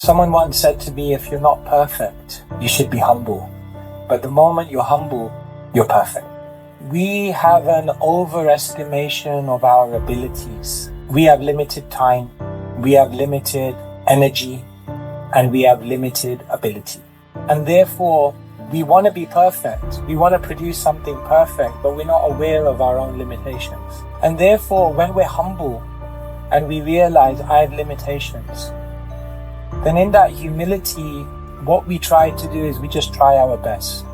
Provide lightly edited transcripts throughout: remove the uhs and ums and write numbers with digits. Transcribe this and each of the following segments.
Someone once said to me, if you're not perfect, you should be humble. But the moment you're humble, you're perfect. We have an overestimation of our abilities. We have limited time, we have limited energy, and we have limited ability. And therefore, we want to be perfect. We want to produce something perfect, but we're not aware of our own limitations. And therefore, when we're humble and we realize I have limitations, then in that humility, what we try to do is we just try our best.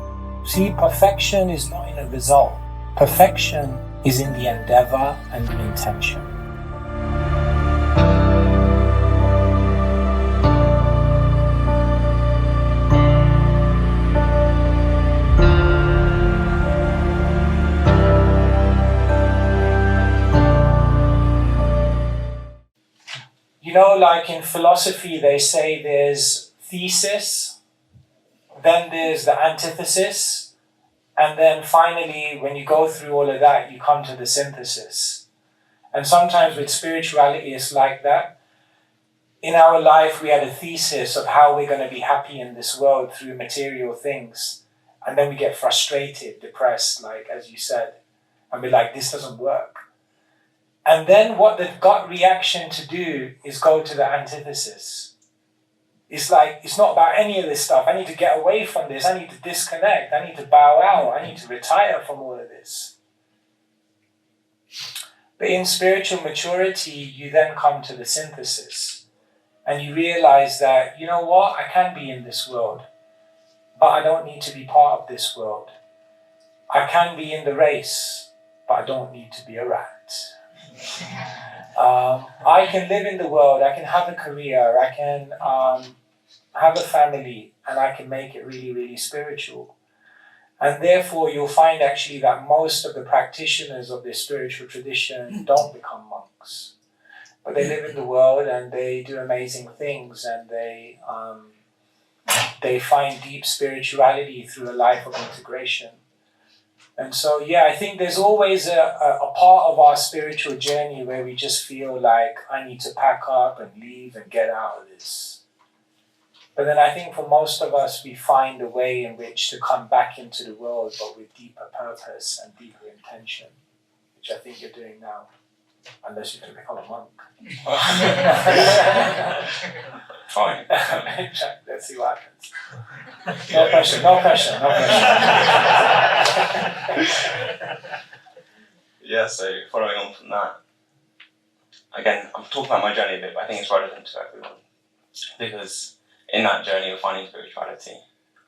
See, perfection is not in a result. Perfection is in the endeavor and the intention. You know, like in philosophy, they say there's thesis, then there's the antithesis, and then finally, when you go through all of that, you come to the synthesis. And sometimes with spirituality, it's like that. In our life, we had a thesis of how we're going to be happy in this world through material things. And then we get frustrated, depressed, like as you said, and we're like, this doesn't work. And then what the gut reaction to do is go to the antithesis. It's like, it's not about any of this stuff. I need to get away from this. I need to disconnect. I need to bow out. I need to retire from all of this. But in spiritual maturity, you then come to the synthesis. And you realize that, you know what? I can be in this world, but I don't need to be part of this world. I can be in the race, but I don't need to be a rat. I can live in the world, I can have a career, I can have a family, and I can make it really, really spiritual. And therefore, you'll find actually that most of the practitioners of this spiritual tradition don't become monks. But they live in the world and they do amazing things, and they find deep spirituality through a life of integration. And so, yeah, I think there's always a part of our spiritual journey where we just feel like I need to pack up and leave and get out of this. But then I think for most of us, we find a way in which to come back into the world, but with deeper purpose and deeper intention, which I think you're doing now, unless you can become a monk. Fine. Let's see what happens. No pressure, no pressure, no pressure. Yeah, so following on from that, again, I'm talking about my journey a bit, but I think it's relevant to everyone. Because in that journey of finding spirituality,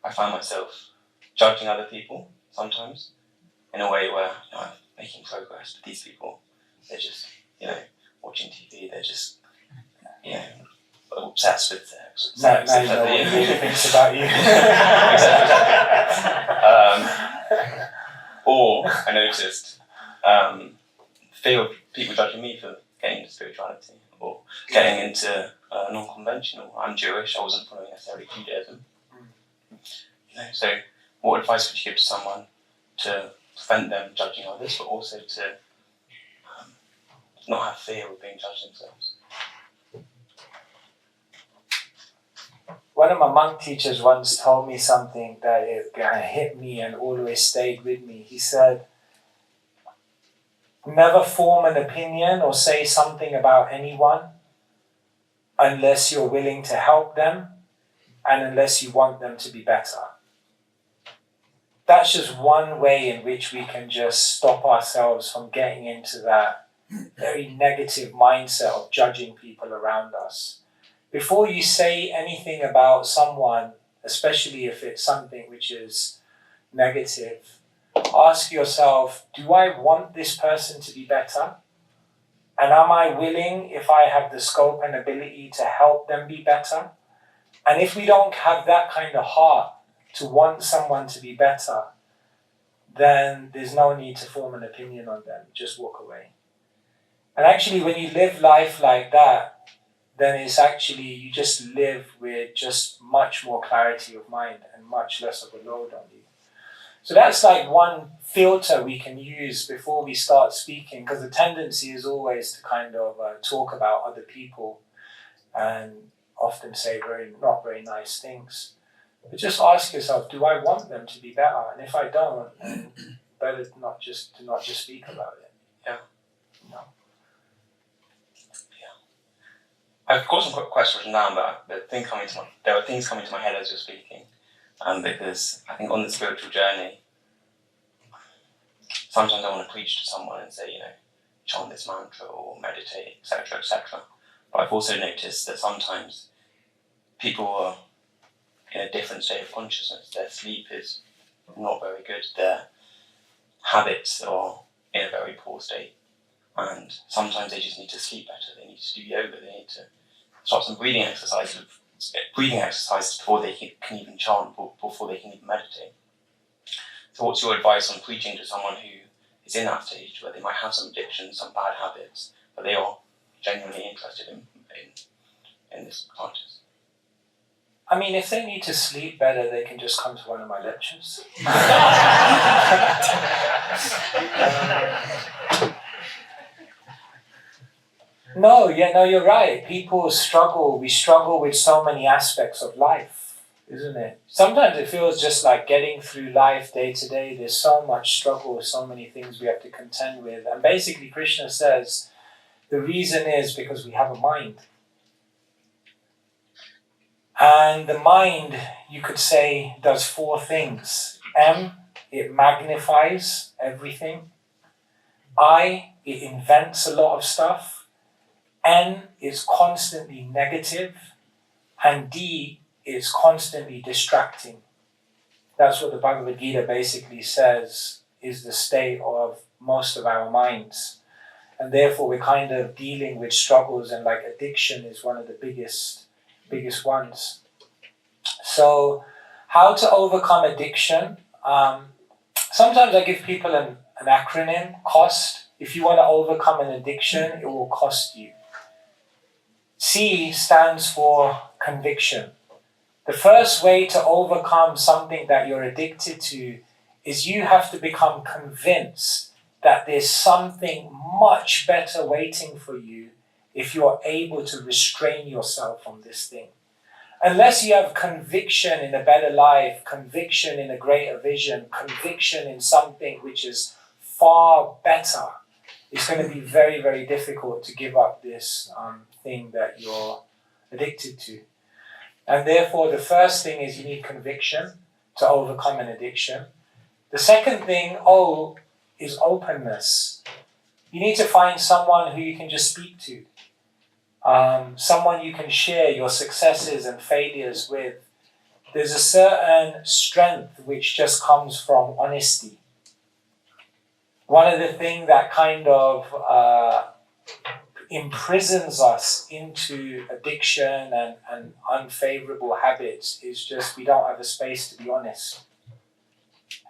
I find myself judging other people sometimes in a way where I'm making progress, but these people, they're just, watching TV, they're just, obsessed with sex. Now you know what he thinks about you. Or I noticed fear of people judging me for getting into spirituality or getting into non-conventional. I'm Jewish, I wasn't following necessarily Judaism. So what advice would you give to someone to prevent them judging others, but also to not have fear of being judged themselves? One of my monk teachers once told me something that it kind of hit me and always stayed with me. He said, never form an opinion or say something about anyone unless you're willing to help them and unless you want them to be better. That's just one way in which we can just stop ourselves from getting into that very negative mindset of judging people around us. Before you say anything about someone, especially if it's something which is negative, ask yourself, do I want this person to be better? And am I willing, if I have the scope and ability, to help them be better? And if we don't have that kind of heart to want someone to be better, then there's no need to form an opinion on them. Just walk away. And actually, when you live life like that, then it's actually, you just live with just much more clarity of mind and much less of a load on you. So that's like one filter we can use before we start speaking, because the tendency is always to kind of talk about other people. And often say not very nice things. But just ask yourself, do I want them to be better? And if I don't, then better to not just speak about it. Yeah. You know? I've got some quick questions now, but there were things coming to my head as you're speaking. Because I think on the spiritual journey, sometimes I want to preach to someone and say, chant this mantra or meditate, etc., etc. But I've also noticed that sometimes people are in a different state of consciousness. Their sleep is not very good. Their habits are in a very poor state. And sometimes they just need to sleep better. They need to do yoga. They need to start some breathing exercises before they can even chant, before they can even meditate. So what's your advice on preaching to someone who is in that stage where they might have some addictions, some bad habits, but they are genuinely interested in this practice? I mean, if they need to sleep better, they can just come to one of my lectures. No, you're right. People struggle. We struggle with so many aspects of life, isn't it? Sometimes it feels just like getting through life day to day. There's so much struggle, so many things we have to contend with. And basically, Krishna says the reason is because we have a mind. And the mind, you could say, does four things. M, it magnifies everything. I, it invents a lot of stuff. N is constantly negative, and D is constantly distracting. That's what the Bhagavad Gita basically says is the state of most of our minds. And therefore we're kind of dealing with struggles, and like addiction is one of the biggest ones. So how to overcome addiction? Sometimes I give people an acronym, COST. If you want to overcome an addiction, it will cost you. C stands for conviction. The first way to overcome something that you're addicted to is you have to become convinced that there's something much better waiting for you if you're able to restrain yourself from this thing. Unless you have conviction in a better life, conviction in a greater vision, conviction in something which is far better, it's going to be very, very difficult to give up this thing that you're addicted to. And therefore, the first thing is you need conviction to overcome an addiction. The second thing, O, is openness. You need to find someone who you can just speak to. Someone you can share your successes and failures with. There's a certain strength which just comes from honesty. One of the things that kind of imprisons us into addiction and unfavorable habits is just we don't have a space to be honest.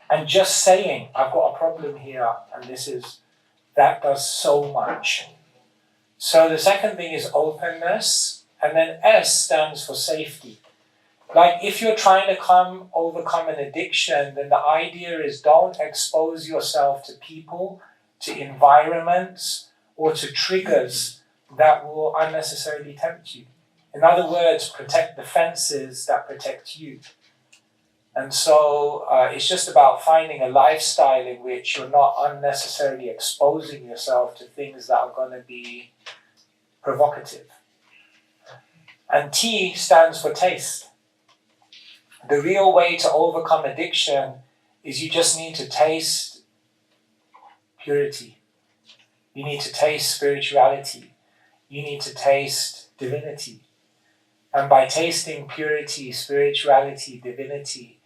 And just saying, I've got a problem here, and that does so much. So the second thing is openness, and then S stands for safety. Like if you're trying to overcome an addiction, then the idea is don't expose yourself to people, to environments, or to triggers that will unnecessarily tempt you. In other words, protect the fences that protect you. And so it's just about finding a lifestyle in which you're not unnecessarily exposing yourself to things that are going to be provocative. And T stands for taste. The real way to overcome addiction is you just need to taste purity. You need to taste spirituality. You need to taste divinity. And by tasting purity, spirituality, divinity,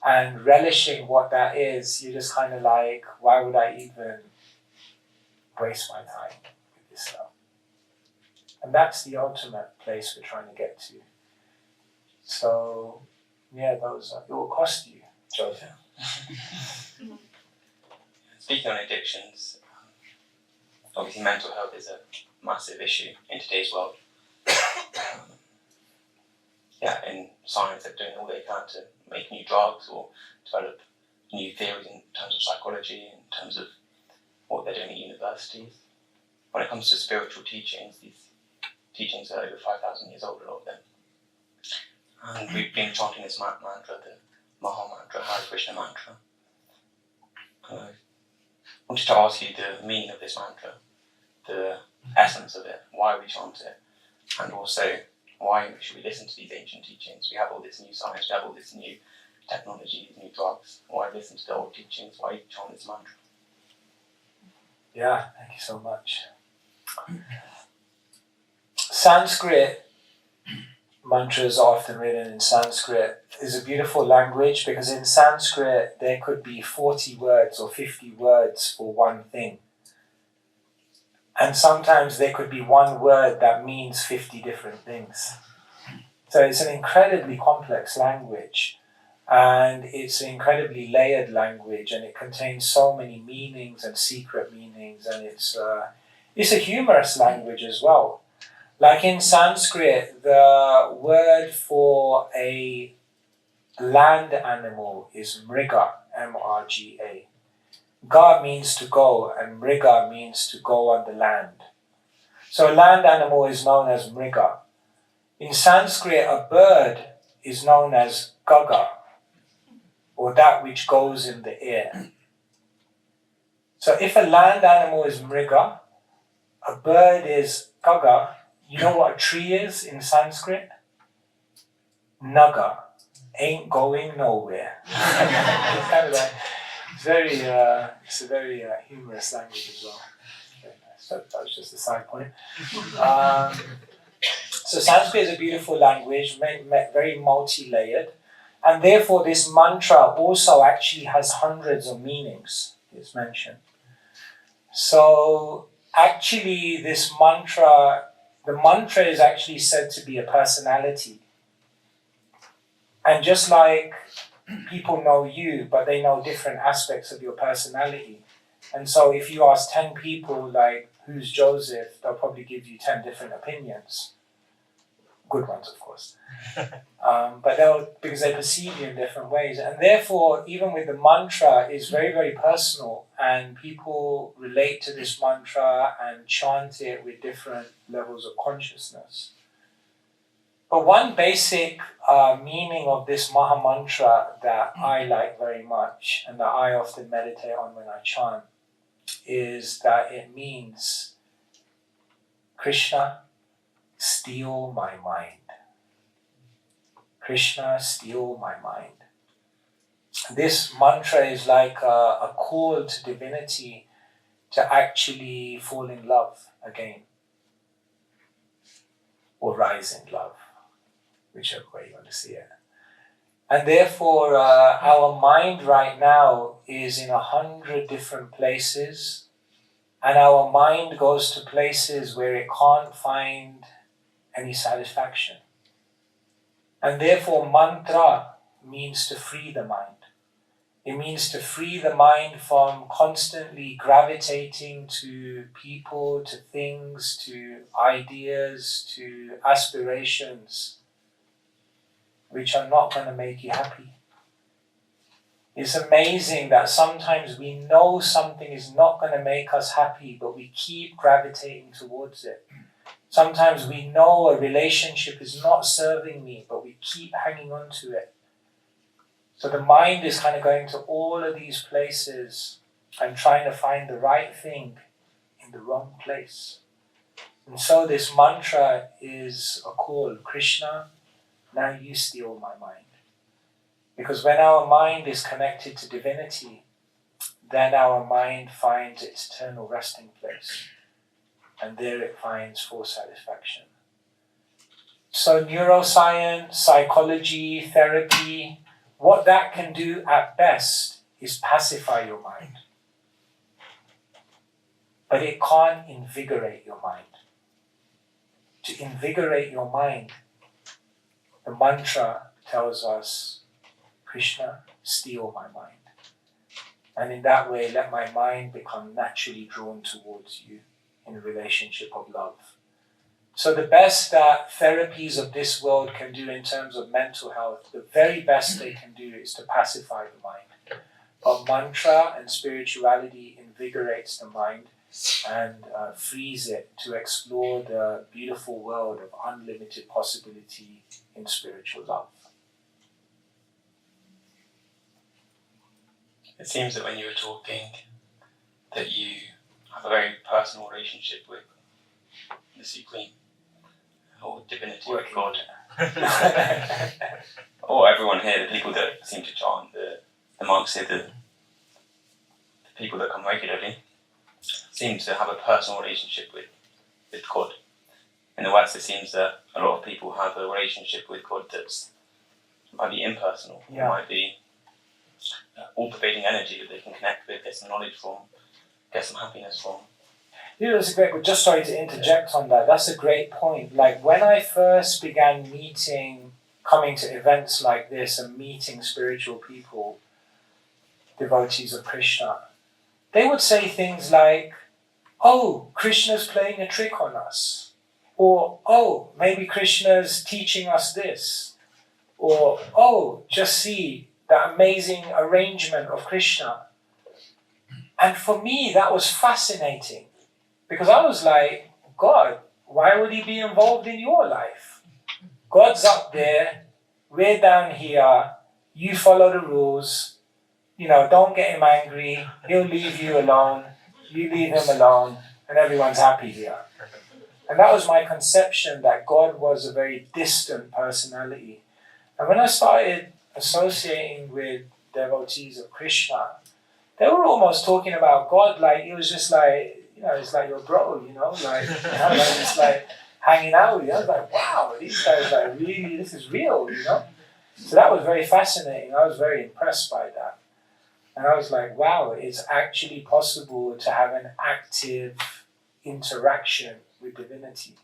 and relishing what that is, you're just kind of like, why would I even waste my time with this stuff? And that's the ultimate place we're trying to get to. So, yeah, it will cost you, Joseph. Speaking on addictions, obviously mental health is a massive issue in today's world. In science they're doing all they can to make new drugs or develop new theories in terms of psychology, in terms of what they're doing at universities. When it comes to spiritual teachings, these teachings are over 5,000 years old, a lot of them. And we've been chanting this mantra, the Maha Mantra, Hare Krishna mantra. And I wanted to ask you the meaning of this mantra, the essence of it, why we chant it, and also why should we listen to these ancient teachings? We have all this new science, we have all this new technology, new drugs. Why listen to the old teachings? Why chant this mantra? Yeah, thank you so much. Sanskrit, mantras are often written in Sanskrit, is a beautiful language because in Sanskrit there could be 40 words or 50 words for one thing. And sometimes there could be one word that means 50 different things. So it's an incredibly complex language, and it's an incredibly layered language, and it contains so many meanings and secret meanings, and it's a humorous language as well. Like in Sanskrit, the word for a land animal is mriga, M-R-G-A. Ga means to go, and mriga means to go on the land. So a land animal is known as mriga. In Sanskrit, a bird is known as gaga, or that which goes in the air. So if a land animal is mriga, a bird is gaga, you know what a tree is in Sanskrit? Naga, ain't going nowhere. It's kind of like, it's a very humorous language as well. Very nice. So that was just a side point. So Sanskrit is a beautiful language, very multi-layered, and therefore this mantra also actually has hundreds of meanings, it's mentioned. So actually this mantra, the mantra is actually said to be a personality. And just like people know you, but they know different aspects of your personality. And so if you ask 10 people, like, who's Joseph, they'll probably give you 10 different opinions. Good ones, of course. But because they perceive you in different ways. And therefore, even with the mantra, it's very, very personal. And people relate to this mantra and chant it with different levels of consciousness. But one basic meaning of this Maha Mantra that I like very much and that I often meditate on when I chant is that it means, Krishna, steal my mind. Krishna, steal my mind. This mantra is like a call to divinity to actually fall in love again, or rise in love, whichever way you want to see it. And therefore, our mind right now is in 100 different places, and our mind goes to places where it can't find any satisfaction. And therefore, mantra means to free the mind. It means to free the mind from constantly gravitating to people, to things, to ideas, to aspirations, which are not going to make you happy. It's amazing that sometimes we know something is not going to make us happy, but we keep gravitating towards it. Sometimes we know a relationship is not serving me, but we keep hanging on to it. So the mind is kind of going to all of these places and trying to find the right thing in the wrong place. And so this mantra is a call, Krishna, now you steal my mind. Because when our mind is connected to divinity, then our mind finds its eternal resting place. And there it finds full satisfaction. So neuroscience, psychology, therapy, what that can do at best is pacify your mind. But it can't invigorate your mind. To invigorate your mind, the mantra tells us, Krishna, steal my mind. And in that way, let my mind become naturally drawn towards you in a relationship of love. So the best that therapies of this world can do in terms of mental health, the very best they can do is to pacify the mind. But mantra and spirituality invigorates the mind, and frees it to explore the beautiful world of unlimited possibility in spiritual love. It seems that when you were talking, that you have a very personal relationship with the Supreme, or divinity, or God. Or everyone here, the people that seem to chant, the monks here, the people that come regularly, seem to have a personal relationship with God. In the West, it seems that a lot of people have a relationship with God that's might be impersonal. Yeah. It might be all-pervading energy that they can connect with, get some knowledge from, get some happiness from. Yeah, that's a great. Just sorry to interject on that. That's a great point. Like when I first began coming to events like this and meeting spiritual people, devotees of Krishna, they would say things like, "Oh, Krishna's playing a trick on us," or "Oh, maybe Krishna's teaching us this," or "Oh, just see that amazing arrangement of Krishna." And for me, that was fascinating. Because I was like, God, why would he be involved in your life? God's up there, we're down here, you follow the rules, don't get him angry, he'll leave you alone, you leave him alone, and everyone's happy here. And that was my conception, that God was a very distant personality. And when I started associating with devotees of Krishna, they were almost talking about God like it was just like, it's like your bro, like just like hanging out with you. I was like, wow, these guys like really, this is real, So that was very fascinating. I was very impressed by that. And I was like, wow, it's actually possible to have an active interaction with divinity.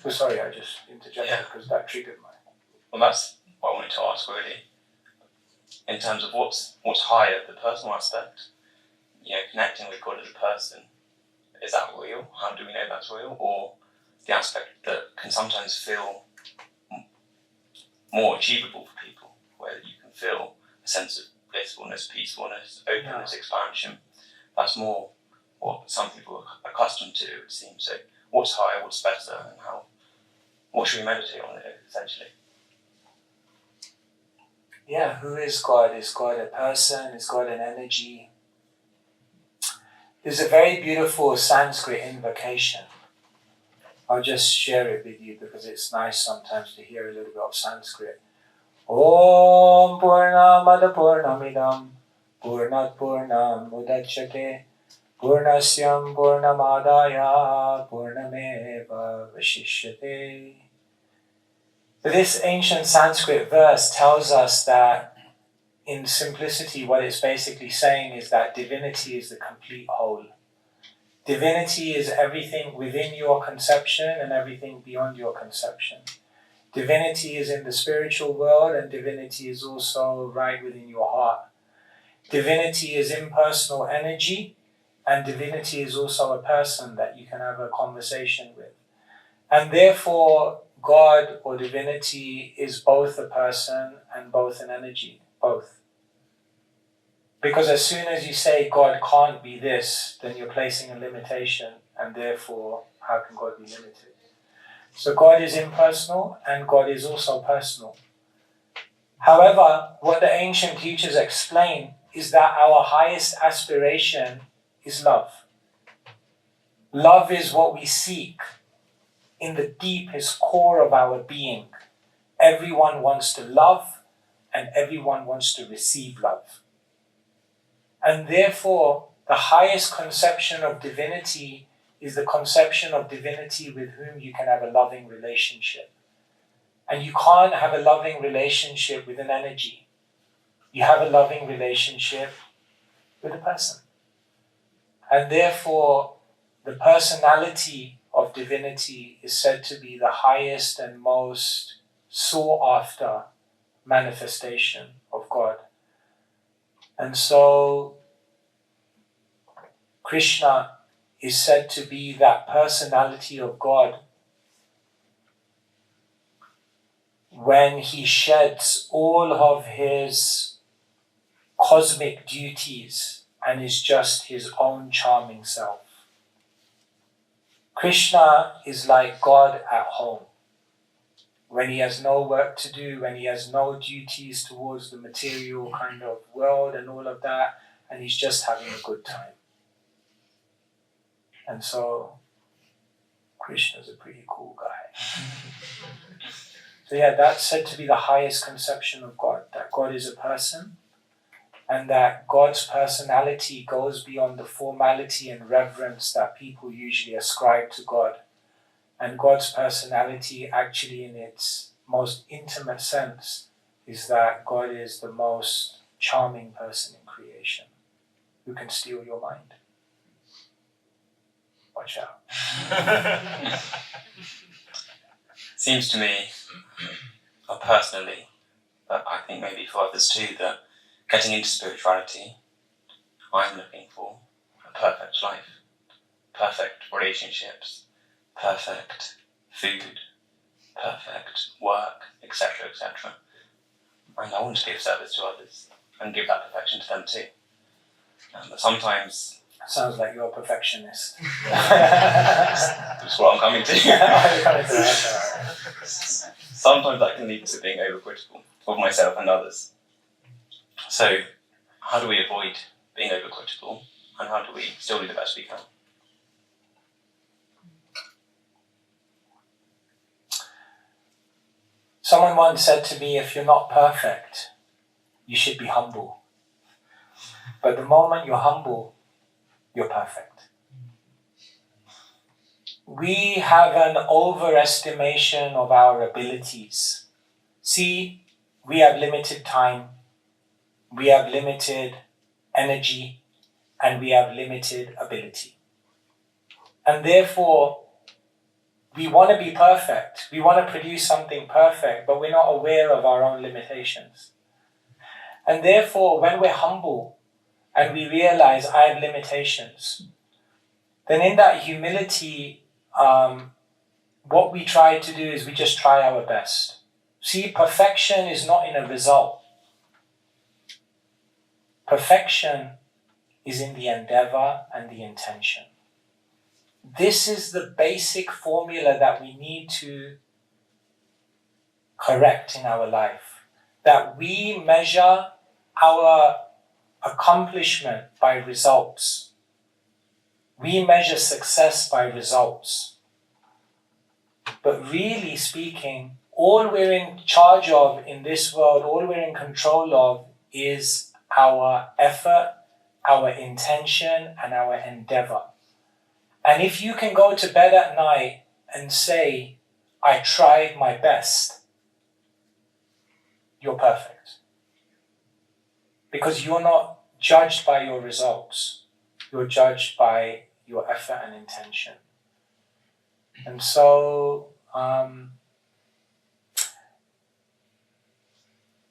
So sorry, I just interjected because that triggered my... Well, that's what I wanted to ask really. In terms of what's higher, the personal aspect, connecting with God as a person, is that real? How do we know that's real? Or the aspect that can sometimes feel more achievable for people, where you can feel a sense of blissfulness, peacefulness, openness, expansion. That's more what some people are accustomed to, it seems. So what's higher, what's better, and what should we meditate on it, essentially? Yeah, who is God? Is God a person? Is God an energy? There's a very beautiful Sanskrit invocation. I'll just share it with you because it's nice sometimes to hear a little bit of Sanskrit. Om Purnamada Purnamidam Purnat Purnam Mudachyate Purnasyam Purnamadaya Purnameva Vashishyate. So this ancient Sanskrit verse tells us that in simplicity what it's basically saying is that divinity is the complete whole. Divinity is everything within your conception and everything beyond your conception. Divinity is in the spiritual world and divinity is also right within your heart. Divinity is impersonal energy and divinity is also a person that you can have a conversation with. And therefore, God or divinity is both a person and both an energy, both. Because as soon as you say God can't be this, then you're placing a limitation, and therefore, how can God be limited? So God is impersonal, and God is also personal. However, what the ancient teachers explain is that our highest aspiration is love. Love is what we seek in the deepest core of our being. Everyone wants to love, and everyone wants to receive love. And therefore, the highest conception of divinity is the conception of divinity with whom you can have a loving relationship. And you can't have a loving relationship with an energy. You have a loving relationship with a person. And therefore, the personality of divinity is said to be the highest and most sought after manifestation of God. And so, Krishna is said to be that personality of God when he sheds all of his cosmic duties and is just his own charming self. Krishna is like God at home. When he has no work to do, when he has no duties towards the material kind of world and all of that, and he's just having a good time. And so, Krishna's a pretty cool guy. So yeah, that's said to be the highest conception of God, that God is a person, and that God's personality goes beyond the formality and reverence that people usually ascribe to God. And God's personality, actually in its most intimate sense, is that God is the most charming person in creation who can steal your mind. Watch out. Seems to me, personally, but I think maybe for others too, that getting into spirituality, I'm looking for a perfect life, perfect relationships, perfect food, perfect work, etc., etc. And I want to give service to others and give that perfection to them too. But sometimes... Sounds like you're a perfectionist. That's what I'm coming to. I'm coming to that. Sometimes that can lead to being overcritical of myself and others. So, how do we avoid being overcritical, and how do we still do the best we can? Someone once said to me, if you're not perfect, you should be humble. But the moment you're humble, you're perfect. We have an overestimation of our abilities. See, we have limited time, we have limited energy, and we have limited ability. And therefore, we want to be perfect. We want to produce something perfect, but we're not aware of our own limitations. And therefore, when we're humble and we realize I have limitations, then in that humility, what we try to do is we just try our best. See, perfection is not in a result. Perfection is in the endeavor and the intention. This is the basic formula that we need to correct in our life. That we measure our accomplishment by results. We measure success by results. But really speaking, all we're in charge of in this world, all we're in control of is our effort, our intention, and our endeavor. And if you can go to bed at night and say, I tried my best, you're perfect. Because you're not judged by your results. You're judged by your effort and intention. And so,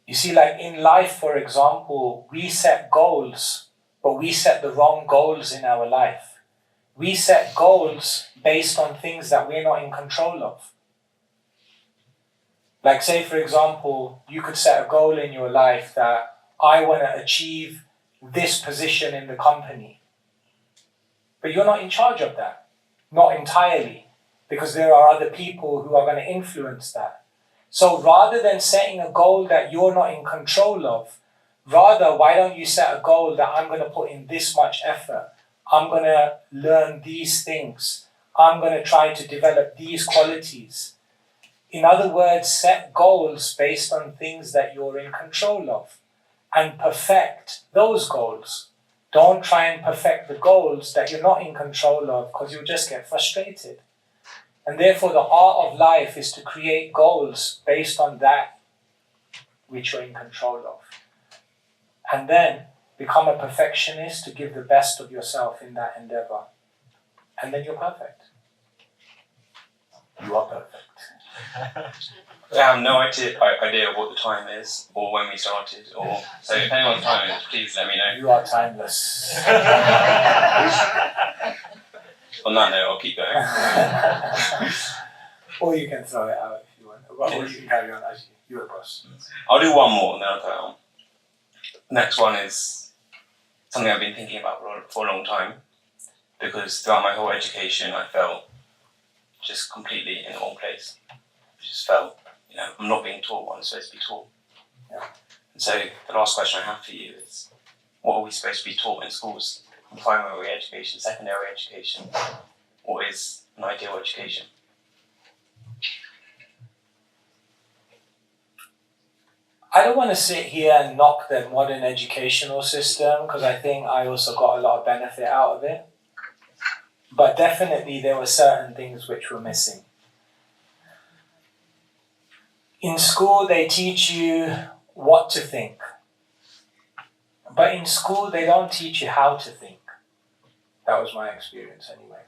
you see, like in life, for example, we set goals, but we set the wrong goals in our life. We set goals based on things that we're not in control of. Like say, for example, you could set a goal in your life that I want to achieve this position in the company. But you're not in charge of that. Not entirely. Because there are other people who are going to influence that. So rather than setting a goal that you're not in control of, rather, why don't you set a goal that I'm going to put in this much effort? I'm going to learn these things. I'm going to try to develop these qualities. In other words, set goals based on things that you're in control of and perfect those goals. Don't try and perfect the goals that you're not in control of because you'll just get frustrated. And therefore, the art of life is to create goals based on that which you're in control of. And then become a perfectionist to give the best of yourself in that endeavor. And then you're perfect. You are perfect. I have no idea of what the time is, or when we started, or so if anyone's time is, please let me know. You are timeless. On that note, I'll keep going. Or you can throw it out if you want. Or you can carry on as you're a boss. I'll do one more and then I'll throw it on. Next one is something I've been thinking about for a long time, because throughout my whole education I felt just completely in the wrong place. I just felt, I'm not being taught what I'm supposed to be taught. Yeah. And so the last question I have for you is, what are we supposed to be taught in schools? Primary education, secondary education. What is an ideal education? I don't want to sit here and knock the modern educational system, because I think I also got a lot of benefit out of it. But definitely there were certain things which were missing. In school they teach you what to think. But in school they don't teach you how to think. That was my experience anyway.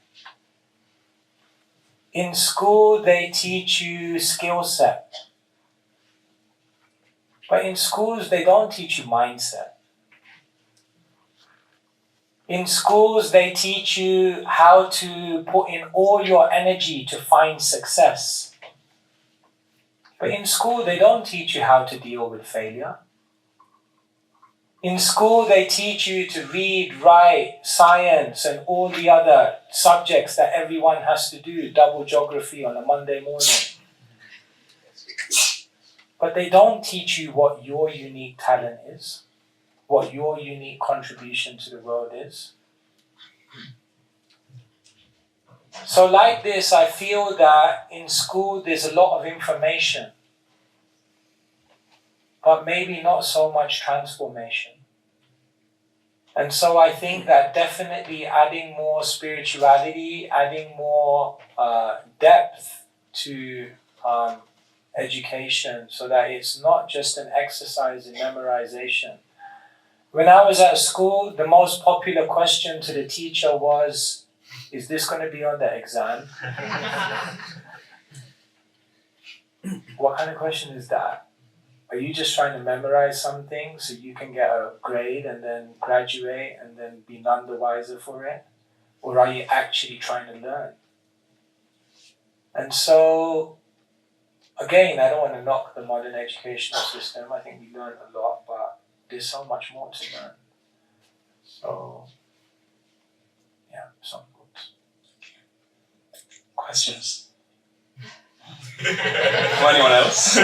In school they teach you skill set. But in schools they don't teach you mindset. In schools they teach you how to put in all your energy to find success. But in school they don't teach you how to deal with failure. In school they teach you to read, write, science and all the other subjects that everyone has to do, double geography on a Monday morning. But they don't teach you what your unique talent is, what your unique contribution to the world is. So like this, I feel that in school there's a lot of information, but maybe not so much transformation. And so I think that definitely adding more spirituality, adding more depth to education, so that it's not just an exercise in memorization. When I was at school, the most popular question to the teacher was, is this going to be on the exam? What kind of question is that? Are you just trying to memorize something so you can get a grade and then graduate and then be none the wiser for it? Or are you actually trying to learn? And so, again, I don't want to knock the modern educational system. I think we learn a lot, but there's so much more to learn. So, yeah, some thoughts. Questions? Or anyone else?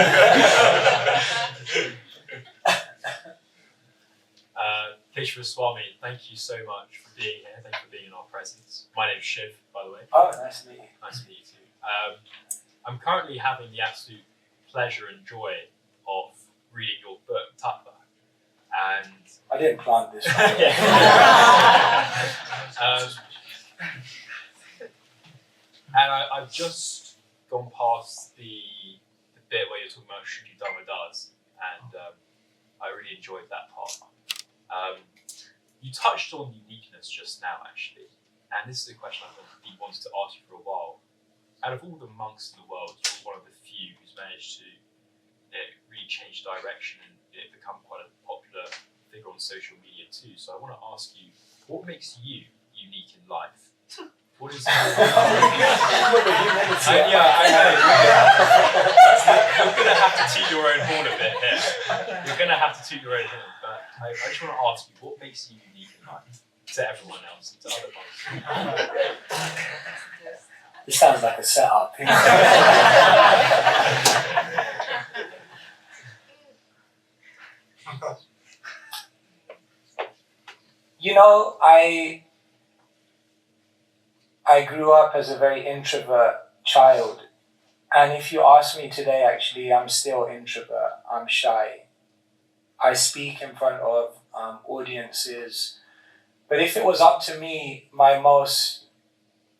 Keshava Swami, thank you so much for being here. Thank you for being in our presence. My name's Shiv, by the way. Oh, nice to meet you. Nice to meet you too. I'm currently having the absolute pleasure and joy of reading your book, Tattva. And I didn't plant this. I've just gone past the bit where you're talking about Shuddhi Dharma Das, and I really enjoyed that part. You touched on uniqueness just now, actually, and this is a question I've been wanting to ask you for a while. Out of all the monks in the world, you're one of the few who's managed to really change direction and become quite a popular figure on social media too. So I want to ask you, what makes you unique in life? What is I know. You're going to have to toot your own horn a bit here. You're going to have to toot your own horn. But I just want to ask you, what makes you unique in life to everyone else, to other monks? This sounds like a setup. You know, I grew up as a very introvert child. And if you ask me today, actually, I'm still introvert. I'm shy. I speak in front of audiences. But if it was up to me, my most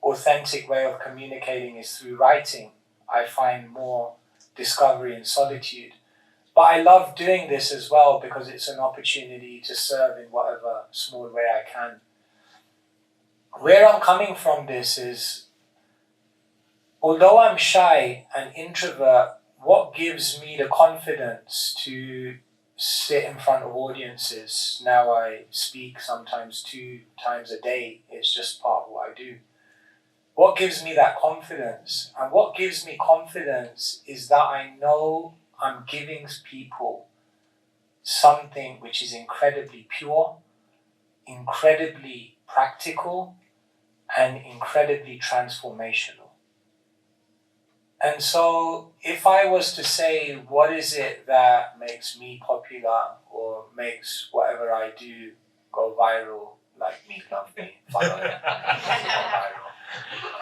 authentic way of communicating is through writing. I find more discovery in solitude. But I love doing this as well because it's an opportunity to serve in whatever small way I can. Where I'm coming from this is, although I'm shy and introvert, what gives me the confidence to sit in front of audiences? Now I speak sometimes 2 times a day. It's just part of what I do. What gives me that confidence? And what gives me confidence is that I know I'm giving people something which is incredibly pure, incredibly practical, and incredibly transformational. And so if I was to say, what is it that makes me popular or makes whatever I do go viral, like me, love me, follow it, go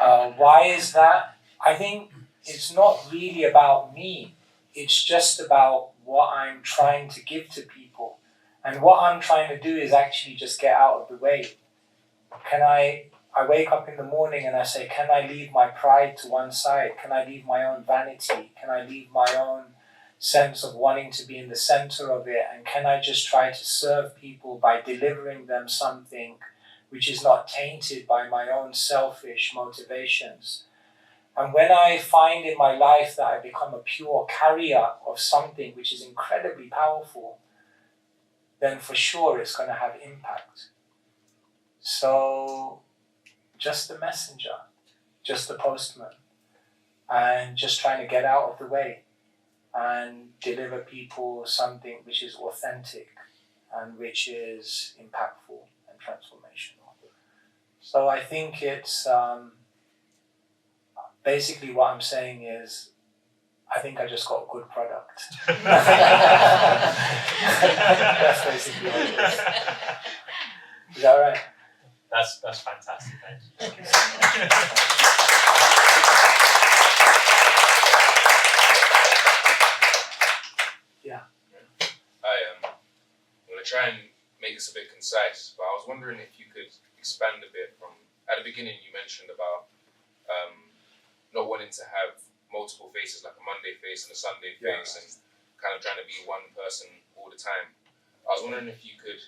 viral. Why is that? I think it's not really about me. It's just about what I'm trying to give to people. And what I'm trying to do is actually just get out of the way. I wake up in the morning and I say, can I leave my pride to one side? Can I leave my own vanity? Can I leave my own sense of wanting to be in the center of it? And can I just try to serve people by delivering them something which is not tainted by my own selfish motivations? And when I find in my life that I become a pure carrier of something which is incredibly powerful, then for sure it's going to have impact. So just the messenger, just the postman, and just trying to get out of the way and deliver people something which is authentic and which is impactful and transformational. So I think it's basically what I'm saying is I think I just got a good product. That's basically what it is. Is that right? That's fantastic, thank you. Yeah. I'm going to try and make this a bit concise, but I was wondering if you could expand a bit from, at the beginning you mentioned about not wanting to have multiple faces, like a Monday face and a Sunday face, and kind of trying to be one person all the time. I was wondering if you could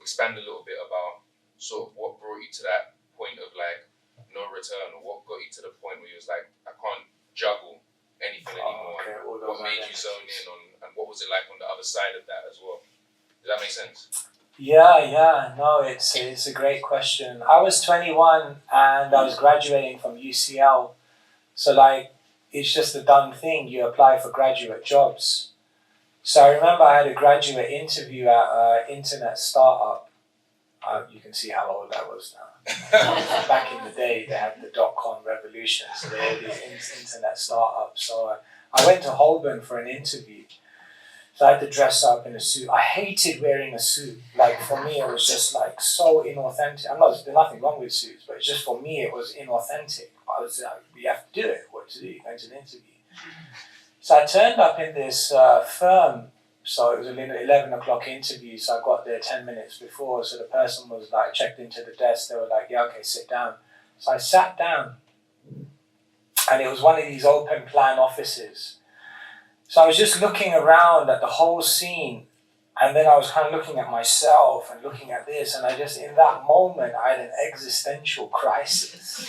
expand a little bit about sort of what brought you to that point of like no return, or what got you to the point where you was like, I can't juggle anything anymore. Okay. What made you zone in on, and what was it like on the other side of that as well? Does that make sense? Yeah, no, it's a great question. I was 21 and I was graduating from UCL. So like, it's just a done thing. You apply for graduate jobs. So I remember I had a graduate interview at an internet startup. You can see how old I was now. Back in the day, they had the dot-com revolution. So they had these internet startups. So I went to Holborn for an interview. So I had to dress up in a suit. I hated wearing a suit. Like for me, it was just like so inauthentic. There's nothing wrong with suits, but just for me, it was inauthentic. I was like, you have to do it. What to do? You go to an interview. So I turned up in this firm. So it was an 11 o'clock interview. So I got there 10 minutes before. So the person was like checked into the desk. They were like, yeah, okay, sit down. So I sat down, and it was one of these open plan offices. So I was just looking around at the whole scene, and then I was kind of looking at myself and looking at this, and I just, in that moment, I had an existential crisis.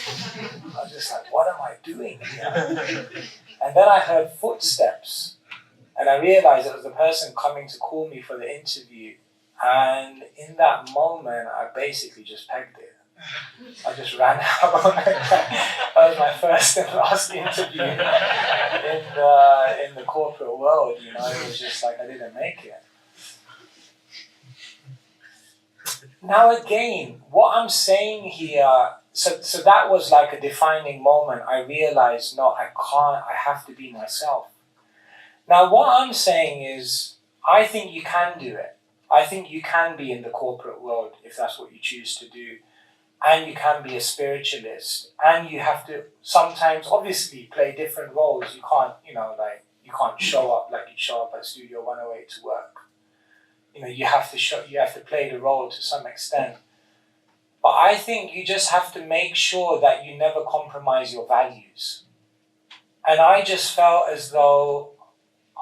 I was just like, what am I doing here? And then I heard footsteps, and I realized it was the person coming to call me for the interview, and in that moment, I basically just pegged it. I just ran out. That was my first and last interview in the corporate world. You know, it was just like I didn't make it. Now again, what I'm saying here, so that was like a defining moment. I realized, no, I can't. I have to be myself. Now, what I'm saying is, I think you can do it. I think you can be in the corporate world if that's what you choose to do. And you can be a spiritualist, and you have to sometimes obviously play different roles. You can't, you can't show up like you show up at Studio 108 to work. You have to play the role to some extent. But I think you just have to make sure that you never compromise your values. And I just felt as though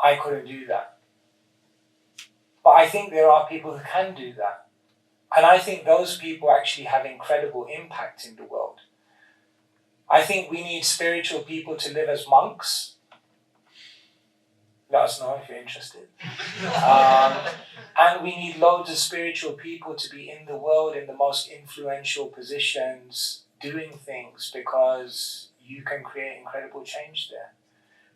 I couldn't do that. But I think there are people who can do that. And I think those people actually have incredible impact in the world. I think we need spiritual people to live as monks. Let us know if you're interested. And we need loads of spiritual people to be in the world in the most influential positions, doing things, because you can create incredible change there.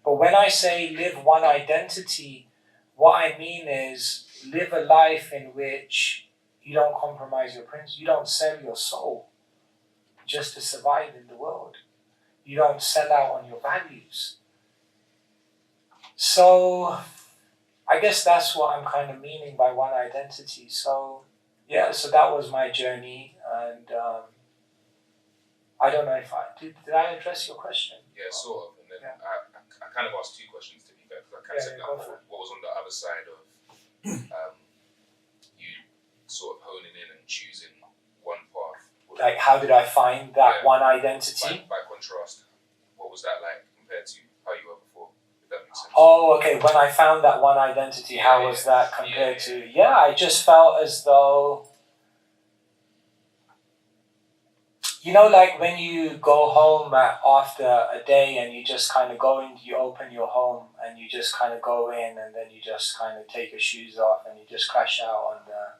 But when I say live one identity, what I mean is live a life in which you don't compromise your principles. You don't sell your soul just to survive in the world. You don't sell out on your values. So I guess that's what I'm kind of meaning by one identity. So yeah, so that was my journey, and I don't know if I did I address your question? Yeah, sort of. And then Yeah. I kind of asked two questions to be fair, because I kind of said go like, for it. what was on the other side of you sort of honing in and choosing one path. Like, how did I find that one identity? By contrast, what was that like compared to how you were before? If that makes sense. Oh, okay. When I found that one identity, how was that compared to? Yeah, I just felt as though, you know, like when you go home after a day and you just kind of go in, you open your home and you just kind of go in and then you just kind of take your shoes off and you just crash out on the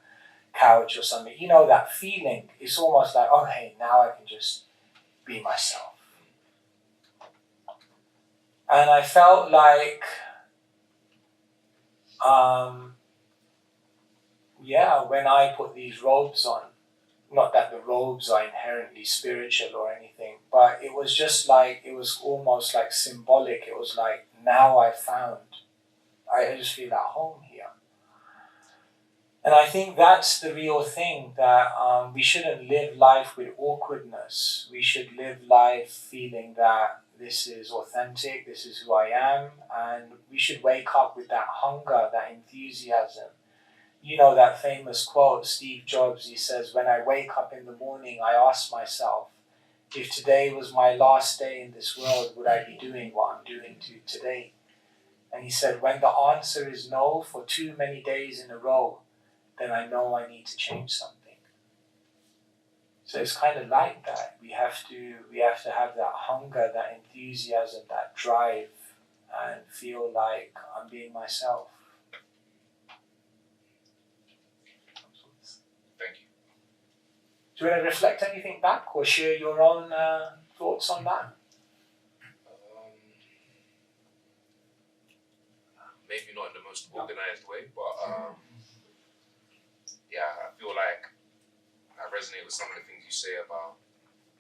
couch or something. You know, that feeling. It's almost like, oh, hey, now I can just be myself. And I felt like, when I put these robes on, not that the robes are inherently spiritual or anything, but it was just like, it was almost like symbolic. It was like, now I just feel at home here. And I think that's the real thing, that we shouldn't live life with awkwardness. We should live life feeling that this is authentic, this is who I am, and we should wake up with that hunger, that enthusiasm. You know that famous quote, Steve Jobs, he says, when I wake up in the morning, I ask myself, if today was my last day in this world, would I be doing what I'm doing today? And he said, when the answer is no for too many days in a row, then I know I need to change something. So it's kind of like that. We have to have that hunger, that enthusiasm, that drive, and feel like I'm being myself. Thank you. Do you want to reflect anything back or share your own thoughts on that? Maybe not in the most organized way, but I feel like I resonate with some of the things you say about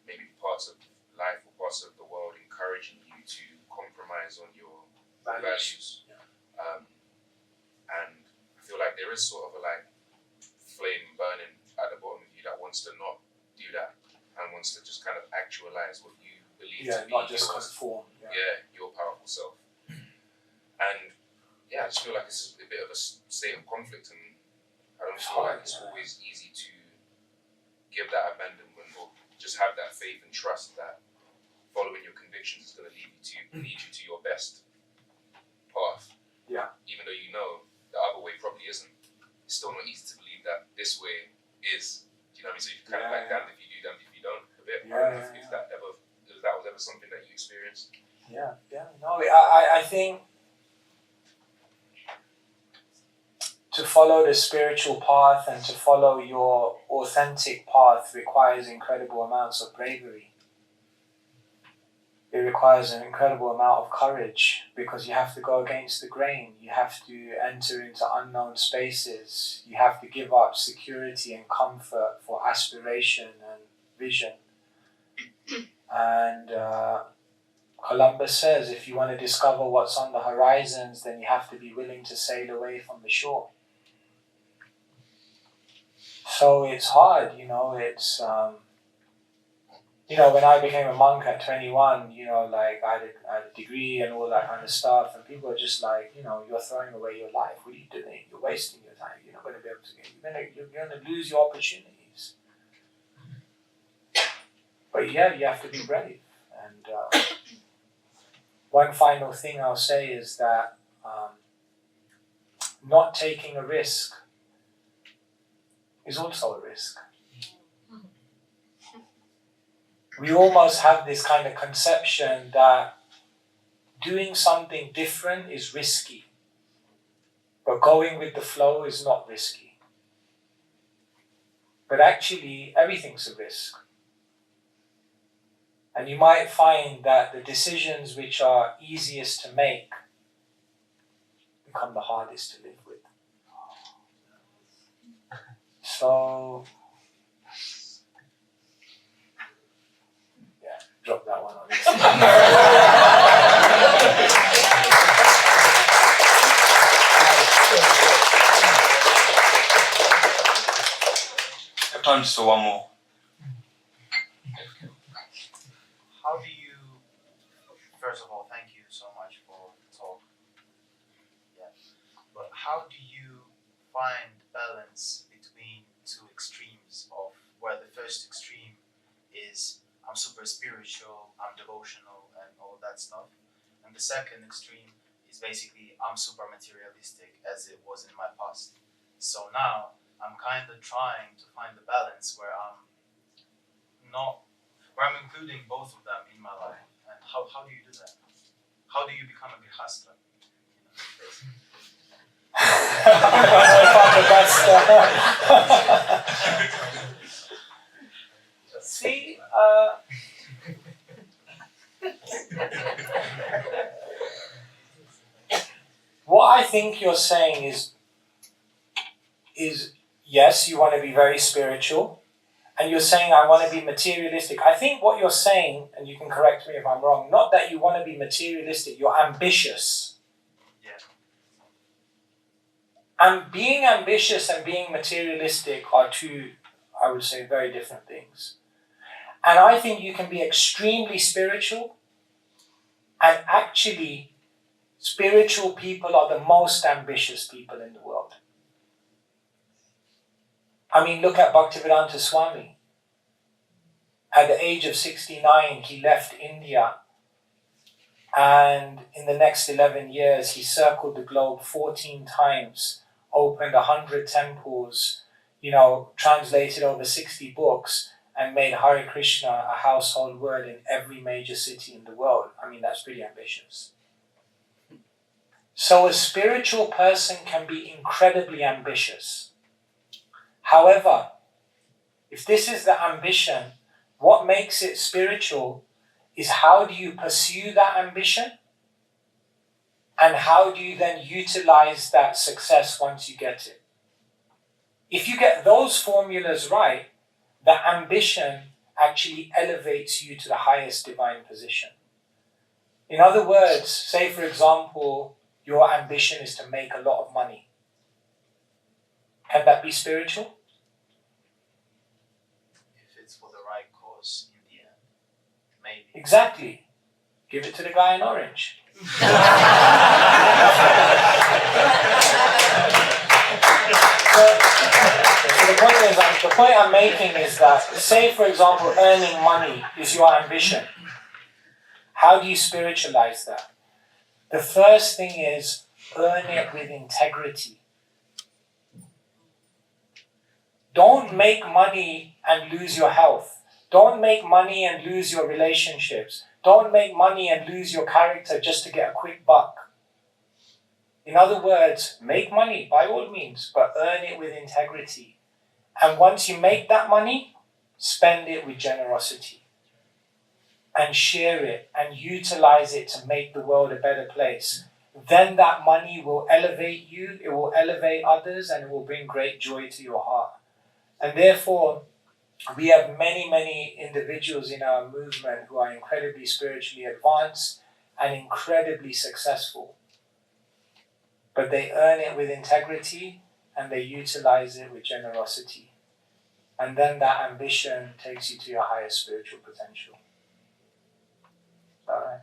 maybe parts of life or parts of the world encouraging you to compromise on your values. And I feel like there is sort of a flame burning at the bottom of you that wants to not do that and wants to just kind of actualize what you believe to be not just conform. your powerful self. And I just feel like it's a bit of a state of conflict, and I don't feel like it's always easy to give that abandonment or just have that faith and trust that following your convictions is going to lead you to your best path. Yeah. Even though you know the other way probably isn't, it's still not easy to believe that this way is. Do you know what I mean? So you kind of damned if you do, damned if you don't. A bit. I don't know if that was ever something that you experienced. Yeah. No, I think to follow the spiritual path and to follow your authentic path requires incredible amounts of bravery. It requires an incredible amount of courage because you have to go against the grain. You have to enter into unknown spaces. You have to give up security and comfort for aspiration and vision. And Columbus says, if you want to discover what's on the horizons, then you have to be willing to sail away from the shore. So it's hard, it's, when I became a monk at 21, I had a degree and all that kind of stuff, and people are just like, you're throwing away your life. What are you doing? You're wasting your time. You're not going to be able to you're going to lose your opportunities. But you have to be brave. And one final thing I'll say is that not taking a risk is also a risk. We almost have this kind of conception that doing something different is risky, but going with the flow is not risky. But actually, everything's a risk. And you might find that the decisions which are easiest to make become the hardest to live with. So, drop that one on. Time just for one more. How do you, first of all, thank you so much for the talk. Yeah. But how do you find balance between two extremes of where the first extreme is I'm super spiritual, I'm devotional and all that stuff. And the second extreme is basically I'm super materialistic as it was in my past. So now I'm kind of trying to find the balance where I'm including both of them in my life. And how do you do that? How do you become a grihasta? See, what I think you're saying is yes, you want to be very spiritual, and you're saying I want to be materialistic. I think what you're saying, and you can correct me if I'm wrong, not that you want to be materialistic, you're ambitious. Yeah. And being ambitious and being materialistic are two, I would say, very different things. And I think you can be extremely spiritual, and actually, spiritual people are the most ambitious people in the world. I mean, look at Bhaktivedanta Swami. At the age of 69, he left India, and in the next 11 years, he circled the globe 14 times, opened 100 temples, translated over 60 books, and made Hare Krishna a household word in every major city in the world. I mean, that's pretty ambitious. So a spiritual person can be incredibly ambitious. However, if this is the ambition, what makes it spiritual is how do you pursue that ambition? And how do you then utilize that success once you get it? If you get those formulas right, the ambition actually elevates you to the highest divine position. In other words, say for example, your ambition is to make a lot of money. Can that be spiritual? If it's for the right cause in the end, maybe. Exactly. Give it to the guy in orange. So the point I'm making is that, say for example, earning money is your ambition. How do you spiritualize that? The first thing is earn it with integrity. Don't make money and lose your health. Don't make money and lose your relationships. Don't make money and lose your character just to get a quick buck. In other words, make money by all means, but earn it with integrity. And once you make that money, spend it with generosity. And share it and utilize it to make the world a better place. Then that money will elevate you, it will elevate others, and it will bring great joy to your heart. And therefore, we have many, many individuals in our movement who are incredibly spiritually advanced and incredibly successful. But they earn it with integrity and they utilize it with generosity. And then that ambition takes you to your highest spiritual potential. All right.